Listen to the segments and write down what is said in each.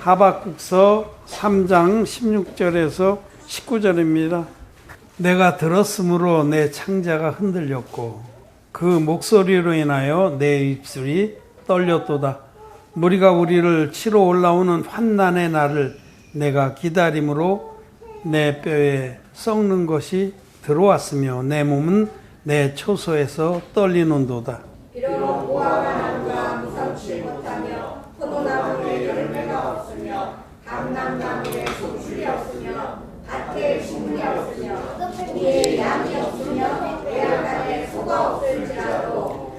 하박국서 3장 16절에서 19절입니다. 내가 들었으므로 내 창자가 흔들렸고 그 목소리로 인하여 내 입술이 떨렸도다. 무리가 우리를 치러 올라오는 환난의 날을 내가 기다림으로 내 뼈에 썩는 것이 들어왔으며 내 몸은 내 초소에서 떨리는도다. 비록 무화과 나무가 무성치 못하며 포도나무에 열매가 없으며 감람나무에 소출이 없으며 밭에 식물이 없으며 위에 양이 없으며 외양간에 소가 없을지라도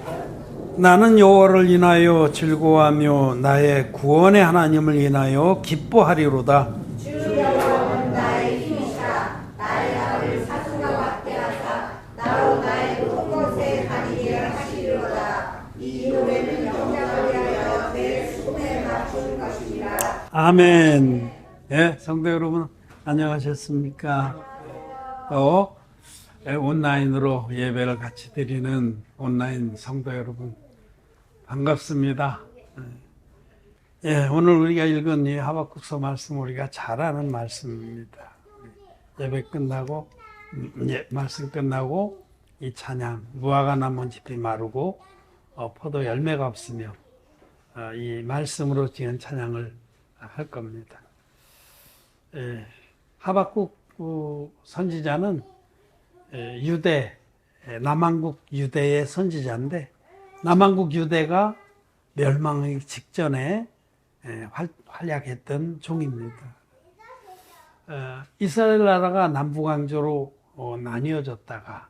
나는 여호와를 인하여 즐거워하며 나의 구원의 하나님을 인하여 기뻐하리로다. 주 여호와는 나의 힘이시라. 나의 발을 사슴과 같게 하사 나로 나의 높은 곳에 다니게 하시리로다. 이 노래는 영광을 위하여 내 수금에 맞춘 것이니라. 아멘. 예, 성도 여러분 안녕하셨습니까? 온라인으로 예배를 같이 드리는 온라인 성도 여러분 반갑습니다. 예, 오늘 우리가 읽은 이 하박국서 말씀 우리가 잘 아는 말씀입니다. 예배 끝나고 말씀 끝나고 이 찬양 무화과 나무 잎이 마르고 포도 열매가 없으며 이 말씀으로 지은 찬양을 할 겁니다. 예, 하박국 선지자는 유대 남왕국 유대의 선지자인데 남왕국 유대가 멸망하기 직전에 활약했던 종입니다. 이스라엘 나라가 남북왕조로 나뉘어졌다가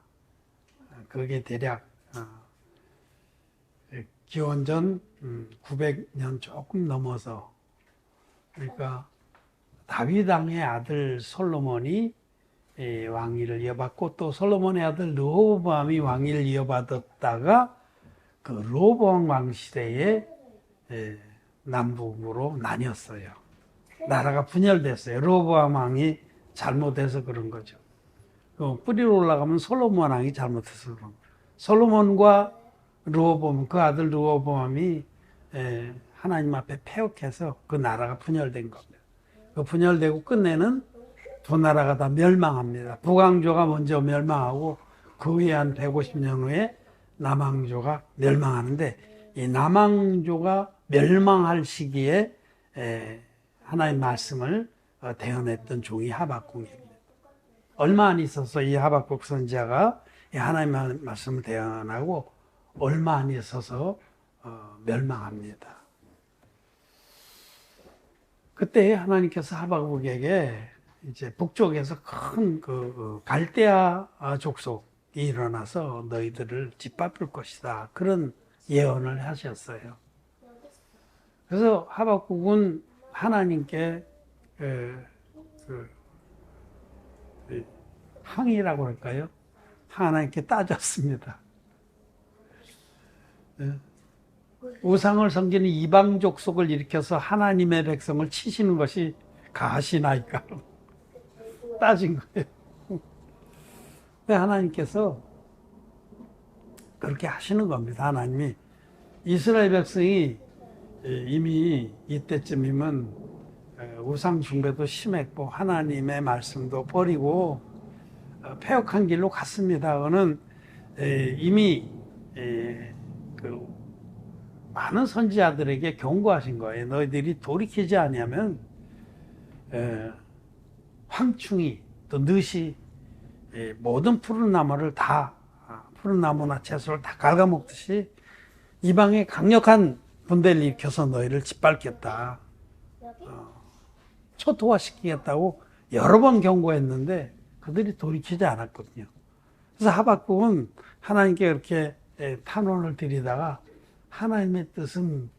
그게 대략 기원전 900년 조금 넘어서 그러니까 다윗 왕의 아들 솔로몬이 왕위를 이어받고 또 솔로몬의 아들 르호보암이 왕위를 이어받았다가 그 르호보암 왕 시대에 남북으로 나뉘었어요. 나라가 분열됐어요. 르호보암 왕이 잘못해서 그런 거죠. 뿌리로 올라가면 솔로몬 왕이 잘못해서 그런 거예요. 솔로몬과 르호보암, 그 아들 르호보암이 하나님 앞에 패역해서 그 나라가 분열된 겁니다. 그 분열되고 끝내는 두 나라가 다 멸망합니다. 북왕조가 먼저 멸망하고 그 후에 한 150년 후에 남왕조가 멸망하는데 이 남왕조가 멸망할 시기에 하나님의 말씀을 대언했던 종이 하박국입니다. 얼마 안 있어서 이 하박국 선지자가 이 하나님의 말씀을 대언하고 얼마 안 있어서 멸망합니다. 그때 하나님께서 하박국에게 이제 북쪽에서 큰 그 갈대아 족속이 일어나서 너희들을 짓밟을 것이다. 그런 예언을 하셨어요. 그래서 하박국은 하나님께 항의라고 할까요? 하나님께 따졌습니다. 우상을 섬기는 이방 족속을 일으켜서 하나님의 백성을 치시는 것이 가하시나이까? 따진 거예요. 근데 하나님께서 그렇게 하시는 겁니다. 하나님이 이스라엘 백성이 이미 이때쯤이면 우상 숭배도 심했고 하나님의 말씀도 버리고 패역한 길로 갔습니다. 그거는 이미 그 많은 선지자들에게 경고하신 거예요. 너희들이 돌이키지 아니하면 황충이 또 늦이 모든 푸른 나무를 다 푸른 나무나 채소를 다 갉아먹듯이 이방의 강력한 분대를 일으켜서 너희를 짓밟겠다. 초토화시키겠다고 여러 번 경고했는데 그들이 돌이키지 않았거든요. 그래서 하박국은 하나님께 그렇게 탄원을 드리다가 하나님의 뜻은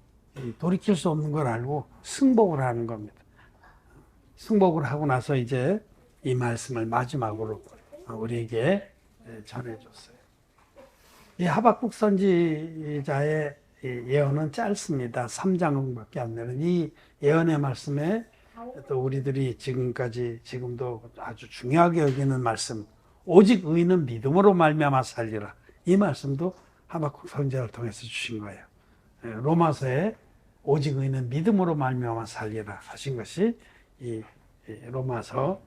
돌이킬 수 없는 걸 알고 승복을 하는 겁니다. 승복을 하고 나서 이제 이 말씀을 마지막으로 우리에게 전해줬어요. 이 하박국 선지자의 예언은 짧습니다. 3장밖에 안 되는 이 예언의 말씀에 또 우리들이 지금도 아주 중요하게 여기는 말씀, 오직 의인은 믿음으로 말미암아 살리라. 이 말씀도 하박국 선지자를 통해서 주신 거예요. 로마서에 오직 의인은 믿음으로 말미암아 살리라 하신 것이 이 로마서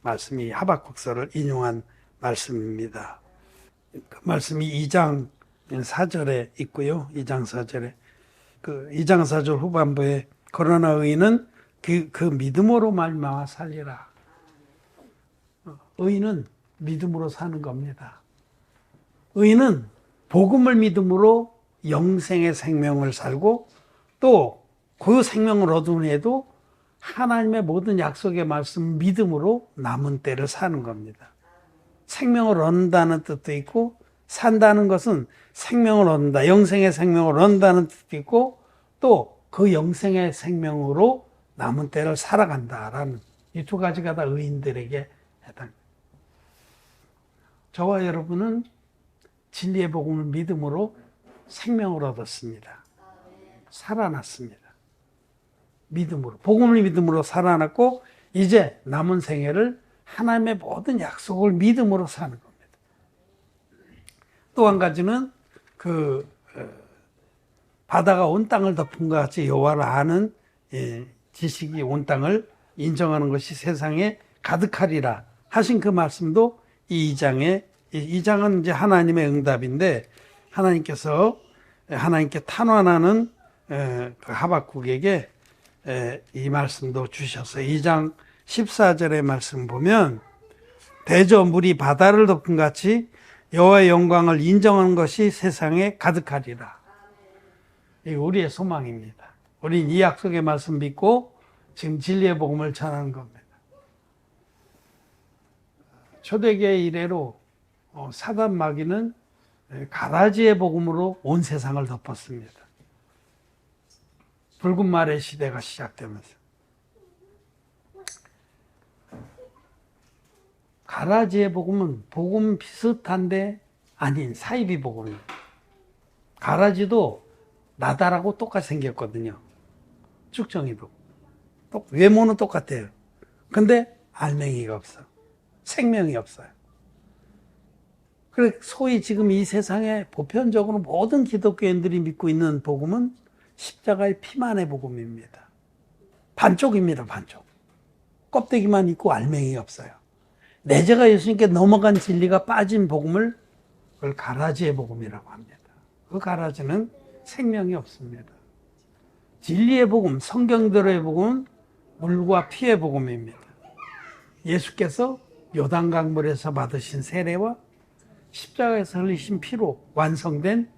말씀이 하박국서를 인용한 말씀입니다. 그 말씀이 2장 4절에 있고요. 2장 4절에 그 2장 4절 후반부에 그러나 의인은 그 믿음으로 말미암아 살리라. 의인은 믿음으로 사는 겁니다. 의인은 복음을 믿음으로 영생의 생명을 살고 또 그 생명을 얻은 후에도 하나님의 모든 약속의 말씀 믿음으로 남은 때를 사는 겁니다. 생명을 얻는다는 뜻도 있고 산다는 것은 생명을 얻는다, 영생의 생명을 얻는다는 뜻도 있고 또 그 영생의 생명으로 남은 때를 살아간다라는 이 두 가지가 다 의인들에게 해당합니다. 저와 여러분은 진리의 복음을 믿음으로 생명을 얻었습니다. 살아났습니다. 믿음으로, 복음을 믿음으로 살아났고 이제 남은 생애를 하나님의 모든 약속을 믿음으로 사는 겁니다. 또 한 가지는 바다가 온 땅을 덮은 것 같이 여호와를 아는 지식이 온 땅을 인정하는 것이 세상에 가득하리라 하신 그 말씀도 이 2장은 이제 하나님의 응답인데 하나님께 탄원하는 그 하박국에게 이 말씀도 주셔서 2장 14절의 말씀 보면 대저 물이 바다를 덮은 같이 여호와의 영광을 인정하는 것이 세상에 가득하리라. 이게 우리의 소망입니다. 우리는 이 약속의 말씀 믿고 지금 진리의 복음을 전하는 겁니다. 초대교회 이래로 사단 마귀는 가라지의 복음으로 온 세상을 덮었습니다. 붉은 말의 시대가 시작되면서 가라지의 복음은 복음 비슷한데 아닌 사이비 복음입니다. 가라지도 나달하고 똑같이 생겼거든요. 쭉정이도 외모는 똑같아요. 근데 알맹이가 없어. 생명이 없어요. 그래 소위 지금 이 세상에 보편적으로 모든 기독교인들이 믿고 있는 복음은 십자가의 피만의 복음입니다. 반쪽입니다. 반쪽. 껍데기만 있고 알맹이가 없어요. 내재가 예수님께 넘어간 진리가 빠진 복음을 그걸 가라지의 복음이라고 합니다. 그 가라지는 생명이 없습니다. 진리의 복음, 성경대로의 복음은 물과 피의 복음입니다. 예수께서 요단강물에서 받으신 세례와 십자가에서 흘리신 피로 완성된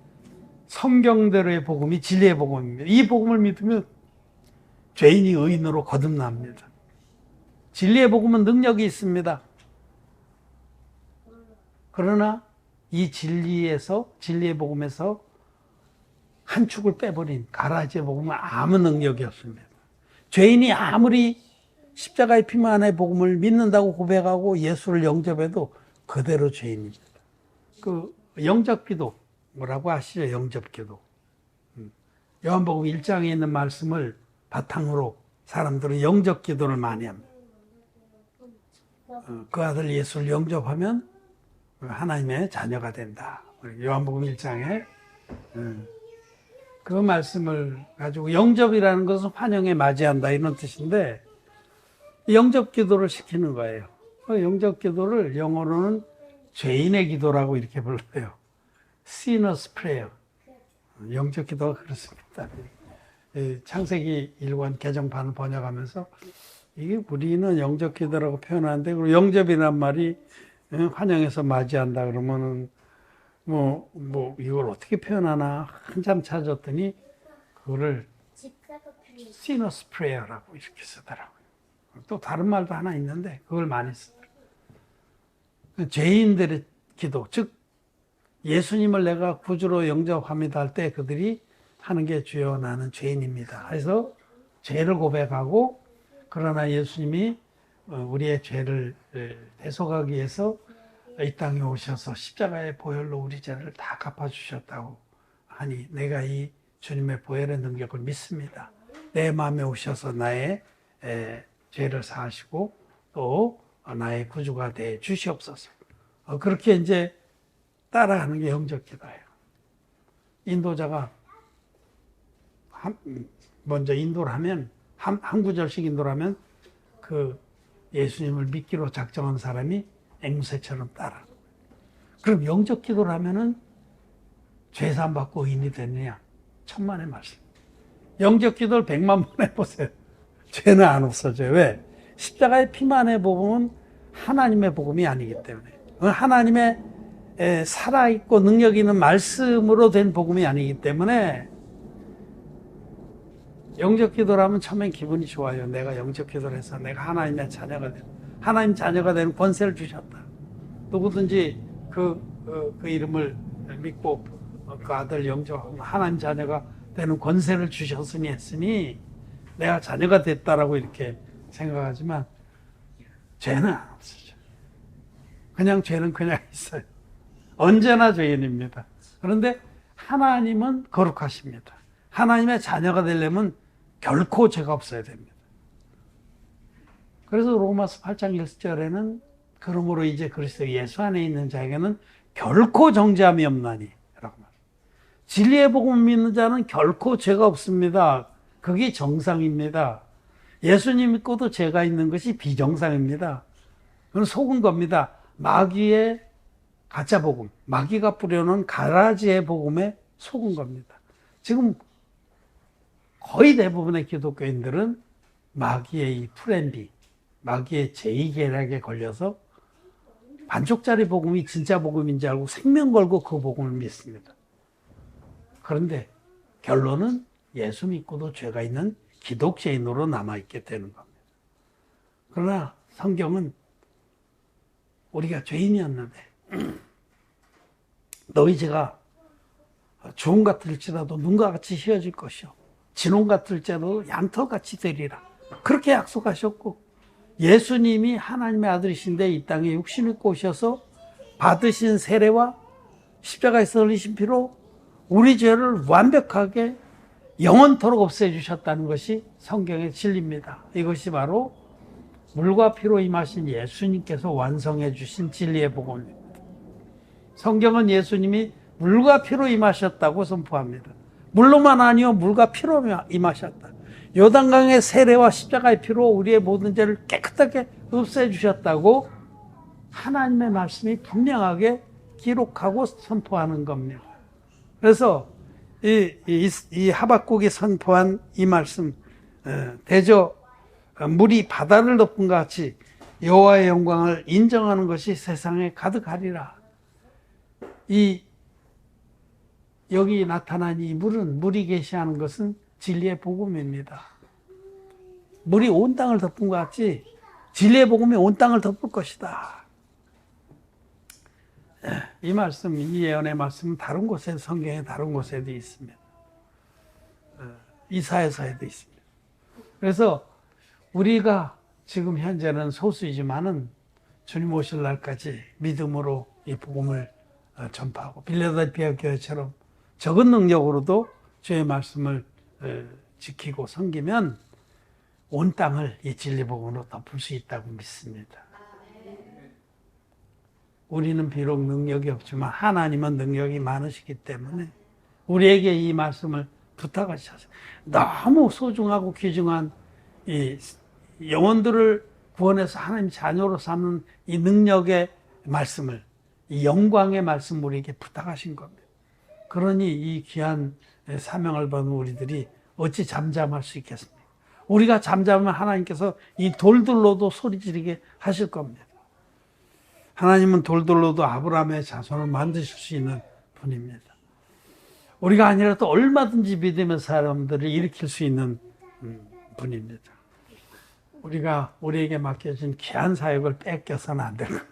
성경대로의 복음이 진리의 복음입니다. 이 복음을 믿으면 죄인이 의인으로 거듭납니다. 진리의 복음은 능력이 있습니다. 그러나 이 진리의 복음에서 한 축을 빼버린 가라지의 복음은 아무 능력이 없습니다. 죄인이 아무리 십자가의 피만의 복음을 믿는다고 고백하고 예수를 영접해도 그대로 죄인입니다. 그 영접기도 뭐라고 아시죠? 영접기도. 요한복음 1장에 있는 말씀을 바탕으로 사람들은 영접기도를 많이 합니다. 그 아들 예수를 영접하면 하나님의 자녀가 된다. 요한복음 1장에 그 말씀을 가지고 영접이라는 것은 환영에 맞이한다 이런 뜻인데 영접 기도를 시키는 거예요. 영접 기도를 영어로는 죄인의 기도라고 이렇게 불러요. Sinner's prayer. 영접 기도가 그렇습니다. 창세기 1권 개정판을 번역하면서 이게 우리는 영접 기도라고 표현하는데 그리고 영접이란 말이 환영해서 맞이한다 그러면은 뭐 이걸 어떻게 표현하나 한참 찾았더니 그거를 Sinner's prayer라고 이렇게 쓰더라고요. 또 다른 말도 하나 있는데 그걸 많이 쓰더라고요. 죄인들의 기도, 즉 예수님을 내가 구주로 영접합니다 할 때 그들이 하는 게 주여 나는 죄인입니다. 그래서 죄를 고백하고 그러나 예수님이 우리의 죄를 대속하기 위해서 이 땅에 오셔서 십자가의 보혈로 우리 죄를 다 갚아주셨다고 하니 내가 이 주님의 보혈의 능력을 믿습니다. 내 마음에 오셔서 나의 죄를 사하시고 또 나의 구주가 돼 주시옵소서. 그렇게 이제 따라가는 게 영접 기도예요. 인도자가 먼저 인도를 하면 한 구절씩 인도를 하면 그 예수님을 믿기로 작정한 사람이 앵무새처럼 따라. 그럼 영적 기도를 하면은 죄사함 받고 의인이 되느냐? 천만의 말씀. 영적 기도를 100만 번 해보세요. 죄는 안 없어져요. 왜? 십자가의 피만의 복음은 하나님의 복음이 아니기 때문에. 하나님의 살아있고 능력 있는 말씀으로 된 복음이 아니기 때문에 영적 기도를 하면 처음엔 기분이 좋아요. 내가 영적 기도를 해서 내가 하나님의 자녀가 되는, 하나님 자녀가 되는 권세를 주셨다. 누구든지 그 이름을 믿고 그 아들 영적 하나님 자녀가 되는 권세를 주셨으니 했으니 내가 자녀가 됐다라고 이렇게 생각하지만 죄는 안 없어져. 그냥 죄는 그냥 있어요. 언제나 죄인입니다. 그런데 하나님은 거룩하십니다. 하나님의 자녀가 되려면 결코 죄가 없어야 됩니다. 그래서 로마서 8장 1절에는 그러므로 이제 그리스도 예수 안에 있는 자에게는 결코 정죄함이 없나니 라고 말합니다. 진리의 복음을 믿는 자는 결코 죄가 없습니다. 그게 정상입니다. 예수님 믿고도 죄가 있는 것이 비정상입니다. 그건 속은 겁니다. 마귀의 가짜 복음, 마귀가 뿌려놓은 가라지의 복음에 속은 겁니다. 지금 거의 대부분의 기독교인들은 마귀의 이 플랜 B, 마귀의 제2계략에 걸려서 반쪽짜리 복음이 진짜 복음인지 알고 생명 걸고 그 복음을 믿습니다. 그런데 결론은 예수 믿고도 죄가 있는 기독죄인으로 남아있게 되는 겁니다. 그러나 성경은 우리가 죄인이었는데 너희 죄가 주홍 같을지라도 눈과 같이 휘어질 것이요 진홍 같을지라도 양털같이 되리라. 그렇게 약속하셨고 예수님이 하나님의 아들이신데 이 땅에 육신을 입고 오셔서 받으신 세례와 십자가에서 흘리신 피로 우리 죄를 완벽하게 영원토록 없애주셨다는 것이 성경의 진리입니다. 이것이 바로 물과 피로 임하신 예수님께서 완성해 주신 진리의 복음입니다. 성경은 예수님이 물과 피로 임하셨다고 선포합니다. 물로만 아니요 물과 피로 임하셨다. 요단강의 세례와 십자가의 피로 우리의 모든 죄를 깨끗하게 없애주셨다고 하나님의 말씀이 분명하게 기록하고 선포하는 겁니다. 그래서 이 하박국이 선포한 이 말씀, 대저 물이 바다를 덮은 것 같이 여호와의 영광을 인정하는 것이 세상에 가득하리라. 여기 나타난 이 물이 계시하는 것은 진리의 복음입니다. 물이 온 땅을 덮은 것 같이 진리의 복음이 온 땅을 덮을 것이다. 이 말씀, 이 예언의 말씀은 다른 곳에, 성경의 다른 곳에도 있습니다. 이사야서에도 있습니다. 그래서 우리가 지금 현재는 소수이지만은 주님 오실 날까지 믿음으로 이 복음을 전파하고 빌라델피아 교회처럼 적은 능력으로도 주의 말씀을 지키고 섬기면 온 땅을 이 진리 복음으로 덮을 수 있다고 믿습니다. 우리는 비록 능력이 없지만 하나님은 능력이 많으시기 때문에 우리에게 이 말씀을 부탁하셔서 너무 소중하고 귀중한 이 영혼들을 구원해서 하나님 자녀로 삼는 이 능력의 말씀을, 이 영광의 말씀 우리에게 부탁하신 겁니다. 그러니 이 귀한 사명을 받은 우리들이 어찌 잠잠할 수 있겠습니까? 우리가 잠잠하면 하나님께서 이 돌들로도 소리 지르게 하실 겁니다. 하나님은 돌들로도 아브라함의 자손을 만드실 수 있는 분입니다. 우리가 아니라도 얼마든지 믿음의 사람들을 일으킬 수 있는 분입니다. 우리가 우리에게 맡겨진 귀한 사역을 뺏겨서는 안 됩니다.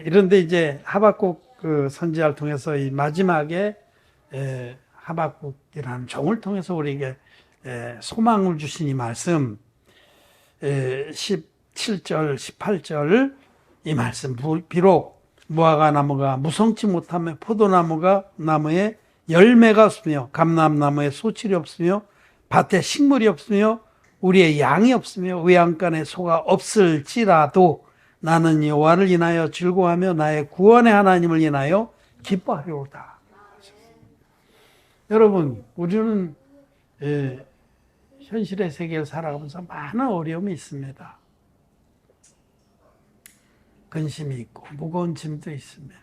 이런데 이제 하박국 그 선지자를 통해서 이 마지막에 하박국이라는 종을 통해서 우리에게 소망을 주신 이 말씀 17절, 18절 이 말씀, 비록 무화과 나무가 무성치 못하며 포도나무에 열매가 없으며 감람나무에 소출이 없으며 밭에 식물이 없으며 우리의 양이 없으며 외양간에 소가 없을지라도 나는 여호와를 인하여 즐거워하며 나의 구원의 하나님을 인하여 기뻐하리로다. 여러분, 우리는 현실의 세계를 살아가면서 많은 어려움이 있습니다. 근심이 있고 무거운 짐도 있습니다.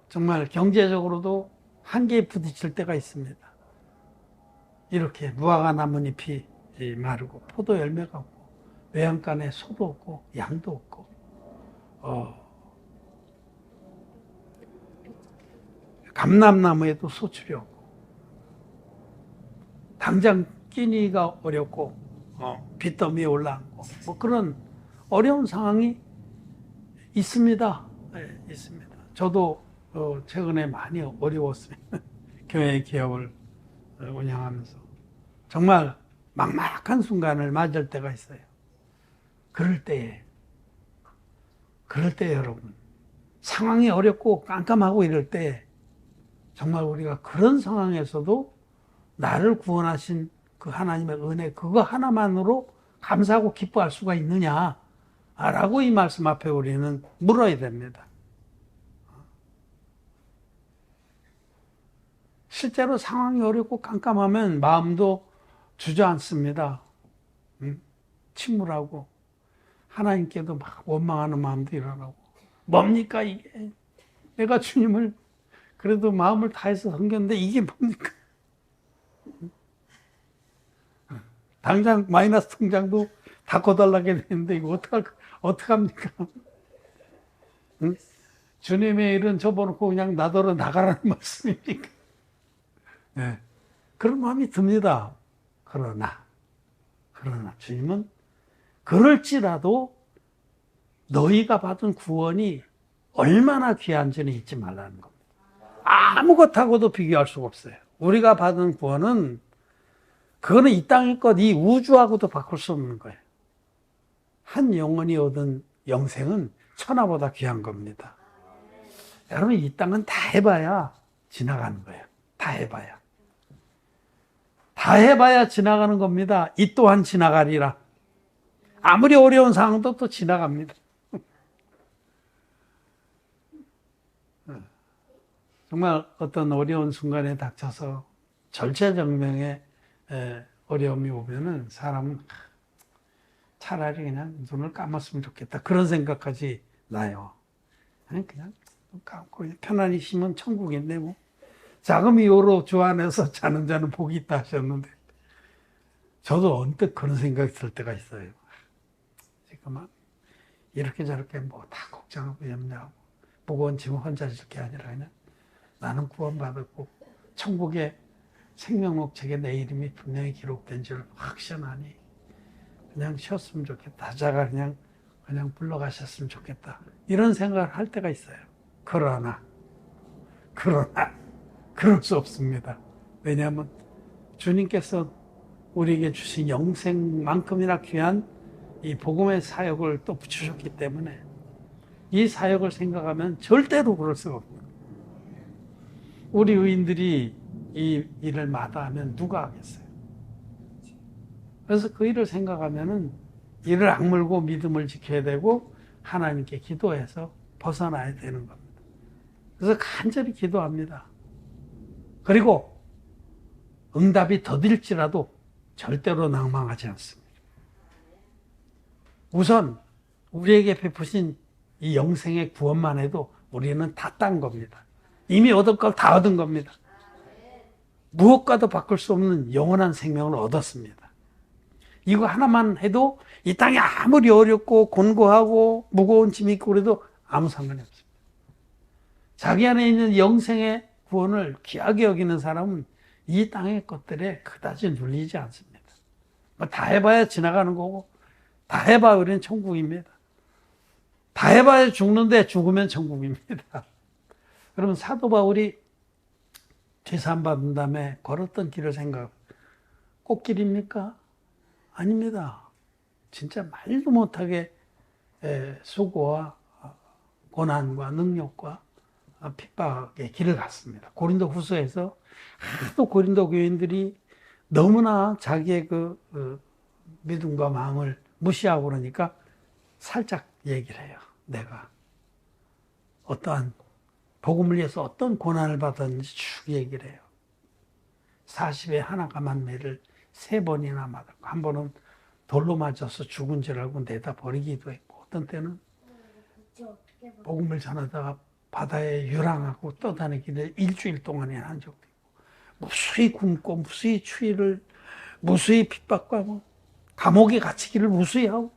정말 경제적으로도 한계에 부딪힐 때가 있습니다. 이렇게 무화과 나뭇잎이 마르고 포도 열매가 없고 외양간에 소도 없고 양도 없고 감람나무에도 소출이 없고 당장 끼니가 어렵고 빚더미에 올라앉고 뭐 그런 어려운 상황이 있습니다. 네, 있습니다. 저도 최근에 많이 어려웠어요. 교회 기업을 운영하면서 정말 막막한 순간을 맞을 때가 있어요. 그럴 때 여러분 상황이 어렵고 깜깜하고 이럴 때 정말 우리가 그런 상황에서도 나를 구원하신 그 하나님의 은혜 그거 하나만으로 감사하고 기뻐할 수가 있느냐라고 이 말씀 앞에 우리는 물어야 됩니다. 실제로 상황이 어렵고 깜깜하면 마음도 주저앉습니다. 침울하고 하나님께도 막 원망하는 마음도 일어나고 뭡니까 이게? 내가 주님을 그래도 마음을 다해서 섬겼는데 이게 뭡니까? 당장 마이너스 통장도 다 거달라게 되는데 이거 어떡합니까? 응? 주님의 일은 접어놓고 그냥 나더러 나가라는 말씀입니까? 네. 그런 마음이 듭니다. 그러나 주님은 그럴지라도 너희가 받은 구원이 얼마나 귀한지는 잊지 말라는 겁니다. 아무것하고도 비교할 수가 없어요. 우리가 받은 구원은 그거는 이 땅의 것, 이 우주하고도 바꿀 수 없는 거예요. 한 영혼이 얻은 영생은 천하보다 귀한 겁니다. 여러분 이 땅은 다 해봐야 지나가는 거예요. 다 해봐야 지나가는 겁니다. 이 또한 지나가리라. 아무리 어려운 상황도 또 지나갑니다. 정말 어떤 어려운 순간에 닥쳐서 절체절명의 어려움이 오면은 사람은 차라리 그냥 눈을 감았으면 좋겠다. 그런 생각까지 나요. 그냥 감고 편안히 쉬면 천국인데 뭐. 자금이 요로 주 안에서 자는 자는 복이 있다 하셨는데 저도 언뜻 그런 생각이 들 때가 있어요. 지금 이렇게 저렇게 뭐 다 걱정하고 염려하고 무거운 짐을 혼자 질 게 아니라 그냥 나는 구원받았고 천국의 생명록 책에 내 이름이 분명히 기록된 줄 확신하니 그냥 쉬었으면 좋겠다. 자가 그냥 불러가셨으면 좋겠다. 이런 생각을 할 때가 있어요. 그러나 그럴 수 없습니다. 왜냐하면 주님께서 우리에게 주신 영생만큼이나 귀한 이 복음의 사역을 또 붙이셨기 때문에 이 사역을 생각하면 절대로 그럴 수가 없습니다. 우리 의인들이 이 일을 마다하면 누가 하겠어요? 그래서 그 일을 생각하면은 이를 악물고 믿음을 지켜야 되고 하나님께 기도해서 벗어나야 되는 겁니다. 그래서 간절히 기도합니다. 그리고 응답이 더딜지라도 절대로 낭망하지 않습니다. 우선 우리에게 베푸신 이 영생의 구원만 해도 우리는 다 딴 겁니다. 이미 얻을 걸 다 얻은 겁니다. 무엇과도 바꿀 수 없는 영원한 생명을 얻었습니다. 이거 하나만 해도 이 땅이 아무리 어렵고 곤고하고 무거운 짐이 있고 그래도 아무 상관이 없습니다. 자기 안에 있는 영생의 구원을 귀하게 여기는 사람은 이 땅의 것들에 그다지 눌리지 않습니다. 다 해봐야 지나가는 거고 다 해봐야 우리는 천국입니다. 다 해봐야 죽는데 죽으면 천국입니다. 그러면 사도 바울이 죄사함받은 다음에 걸었던 길을 생각, 꽃길입니까? 아닙니다. 진짜 말도 못하게 수고와 고난과 능력과 핍박의 길을 갔습니다. 고린도 후서에서 하도 고린도 교인들이 너무나 자기의 그 믿음과 마음을 무시하고 그러니까 살짝 얘기를 해요. 내가 어떠한 복음을 위해서 어떤 고난을 받았는지 쭉 얘기를 해요. 40에 하나가 만매를 3번이나 맞았고, 한 번은 돌로 맞아서 죽은 줄 알고 내다 버리기도 했고, 어떤 때는 복음을 전하다가 바다에 유랑하고 떠다니기를 일주일 동안에 한 적도 있고, 무수히 굶고 무수히 추위를, 무수히 핍박과 감옥에 갇히기를 무수히 하고,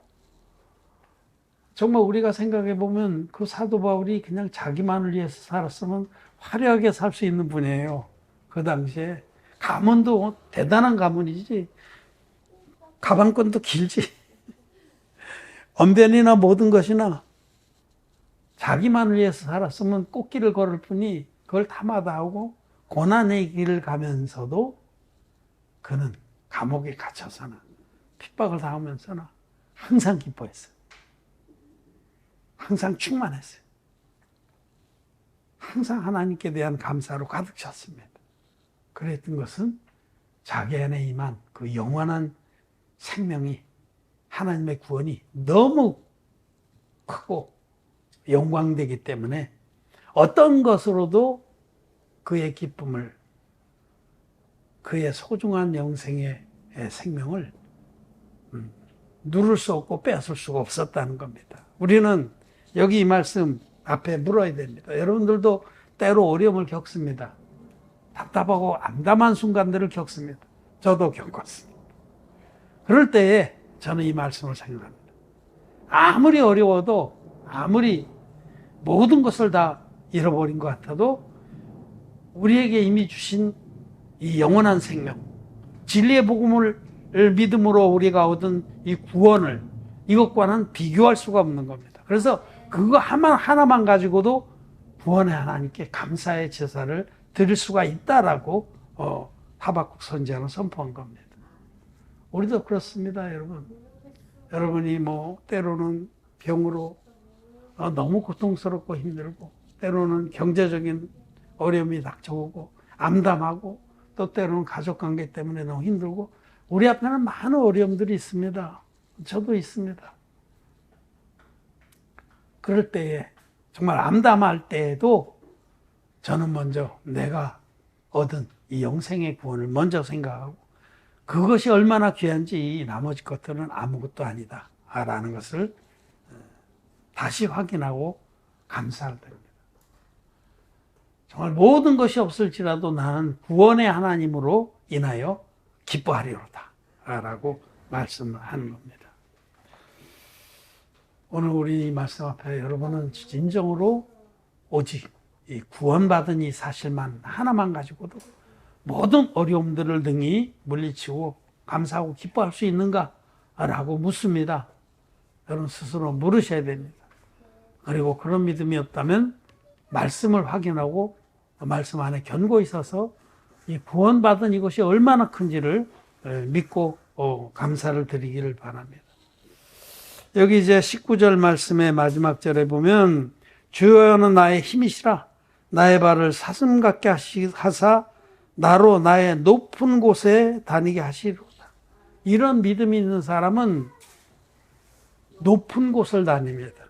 정말 우리가 생각해 보면 그 사도 바울이 그냥 자기만을 위해서 살았으면 화려하게 살 수 있는 분이에요. 그 당시에 가문도 대단한 가문이지, 가방끈도 길지, 언변이나 모든 것이나 자기만을 위해서 살았으면 꽃길을 걸을 뿐이 그걸 다 마다하고 고난의 길을 가면서도 그는 감옥에 갇혀서나 핍박을 당하면서나 항상 기뻐했어요. 항상 충만했어요. 항상 하나님께 대한 감사로 가득 찼습니다. 그랬던 것은 자기 안에 임한 그 영원한 생명이, 하나님의 구원이 너무 크고 영광되기 때문에 어떤 것으로도 그의 기쁨을, 그의 소중한 영생의 생명을 누를 수 없고 빼앗을 수가 없었다는 겁니다. 우리는 여기 이 말씀 앞에 물어야 됩니다. 여러분들도 때로 어려움을 겪습니다. 답답하고 암담한 순간들을 겪습니다. 저도 겪었습니다. 그럴 때에 저는 이 말씀을 생각합니다. 아무리 어려워도, 아무리 모든 것을 다 잃어버린 것 같아도 우리에게 이미 주신 이 영원한 생명, 진리의 복음을 믿음으로 우리가 얻은 이 구원을, 이것과는 비교할 수가 없는 겁니다. 그래서 그거 하나만 가지고도 구원의 하나님께 감사의 제사를 드릴 수가 있다라고 하박국 선지자는 선포한 겁니다. 우리도 그렇습니다, 여러분. 여러분이 때로는 병으로 너무 고통스럽고 힘들고, 때로는 경제적인 어려움이 닥쳐오고 암담하고, 또 때로는 가족관계 때문에 너무 힘들고, 우리 앞에는 많은 어려움들이 있습니다. 저도 있습니다. 그럴 때에, 정말 암담할 때에도 저는 먼저 내가 얻은 이 영생의 구원을 먼저 생각하고, 그것이 얼마나 귀한지 나머지 것들은 아무것도 아니다 라는 것을 다시 확인하고 감사를 드립니다. 정말 모든 것이 없을지라도 나는 구원의 하나님으로 인하여 기뻐하리로다 라고 말씀하는 겁니다. 오늘 우리 말씀 앞에 여러분은 진정으로 오직 이 구원받은 이 사실만 하나만 가지고도 모든 어려움들을 등이 물리치고 감사하고 기뻐할 수 있는가? 라고 묻습니다. 여러분 스스로 물으셔야 됩니다. 그리고 그런 믿음이 없다면 말씀을 확인하고 말씀 안에 견고히 서서 이 구원받은 이것이 얼마나 큰지를 믿고 감사를 드리기를 바랍니다. 여기 이제 19절 말씀의 마지막 절에 보면, 주여는 나의 힘이시라 나의 발을 사슴 같게 하사 나로 나의 높은 곳에 다니게 하시리로다. 이런 믿음이 있는 사람은 높은 곳을 다닙니다.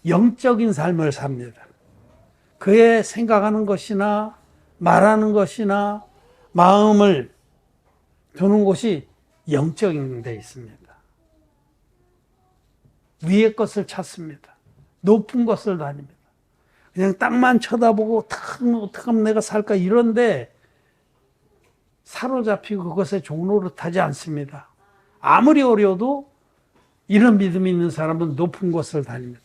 영적인 삶을 삽니다. 그의 생각하는 것이나 말하는 것이나 마음을 두는 곳이 영적인 데 있습니다. 위의 것을 찾습니다. 높은 것을 다닙니다. 그냥 땅만 쳐다보고 어떻게 하면 내가 살까 이런데 사로잡히고 그것에 종노릇하지 않습니다. 아무리 어려워도 이런 믿음이 있는 사람은 높은 곳을 다닙니다.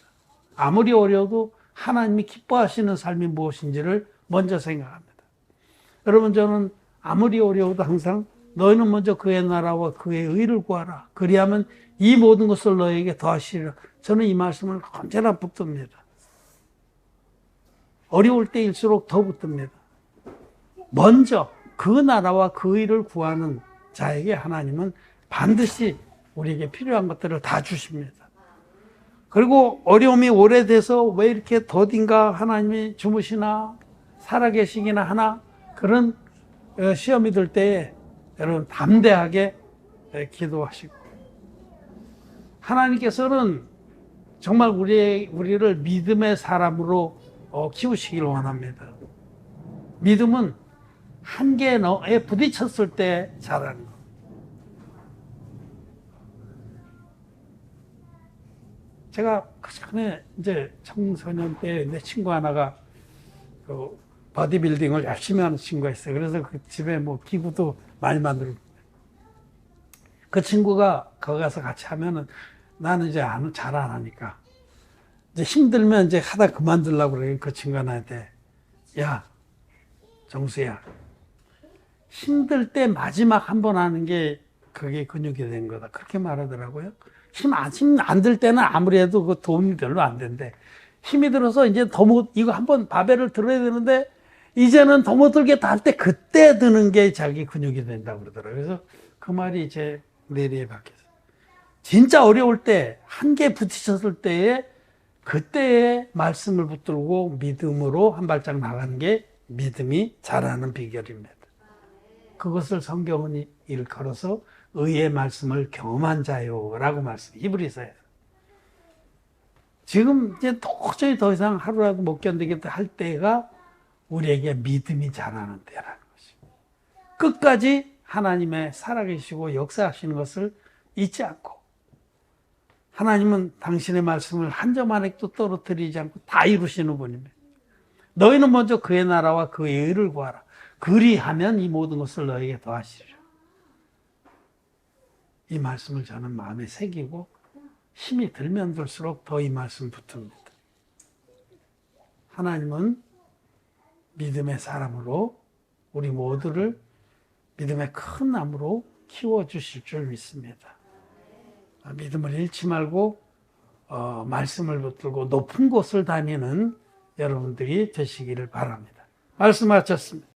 아무리 어려워도 하나님이 기뻐하시는 삶이 무엇인지를 먼저 생각합니다. 여러분, 저는 아무리 어려워도 항상 너희는 먼저 그의 나라와 그의 의를 구하라. 그리하면 이 모든 것을 너에게 더하시리라. 저는 이 말씀을 언제나 붙듭니다. 어려울 때일수록 더 붙듭니다. 먼저 그 나라와 그 의를 구하는 자에게 하나님은 반드시 우리에게 필요한 것들을 다 주십니다. 그리고 어려움이 오래돼서 왜 이렇게 더딘가 하나님이 주무시나 살아계시기나 하나 그런 시험이 들 때에 여러분 담대하게 기도하시고, 하나님께서는 정말 우리를 믿음의 사람으로 키우시길 원합니다. 믿음은 한계에 부딪혔을 때 자라는 거. 제가 그 전에 이제 청소년 때 내 친구 하나가 그 바디빌딩을 열심히 하는 친구가 있어요. 그래서 그 집에 뭐 기구도 많이 만들고. 그 친구가 거기 가서 같이 하면은 나는 이제 잘 안 하니까. 이제 힘들면 이제 하다 그만두려고 그래요. 그 친구가 나한테. 야, 정수야. 힘들 때 마지막 한 번 하는 게 그게 근육이 된 거다. 그렇게 말하더라고요. 힘 안 들 때는 아무리 해도 그 도움이 별로 안 된대. 힘이 들어서 이제 이거 한번 바벨을 들어야 되는데 이제는 더 못 들게 할 때 그때 드는 게 자기 근육이 된다고 그러더라고요. 그래서 그 말이 제 뇌리에 박혔어요. 진짜 어려울 때, 한계에 부딪혔을 때에 그때의 말씀을 붙들고 믿음으로 한 발짝 나가는 게 믿음이 자라는 비결입니다. 그것을 성경은 일컬어서 의의 말씀을 경험한 자요라고 히브리서에서. 지금 이제 도저히 더 이상 하루라도 못 견디겠다 할 때가 우리에게 믿음이 자라는 때라는 것입니다. 끝까지 하나님의 살아계시고 역사하시는 것을 잊지 않고, 하나님은 당신의 말씀을 한 점 안에도 떨어뜨리지 않고 다 이루시는 분입니다. 너희는 먼저 그의 나라와 그의 의를 구하라. 그리하면 이 모든 것을 너에게 더하시리라. 이 말씀을 저는 마음에 새기고 힘이 들면 들수록 더 이 말씀 붙듭니다. 하나님은 믿음의 사람으로 우리 모두를 믿음의 큰 나무로 키워주실 줄 믿습니다. 믿음을 잃지 말고 말씀을 붙들고 높은 곳을 다니는 여러분들이 되시기를 바랍니다. 말씀 마쳤습니다.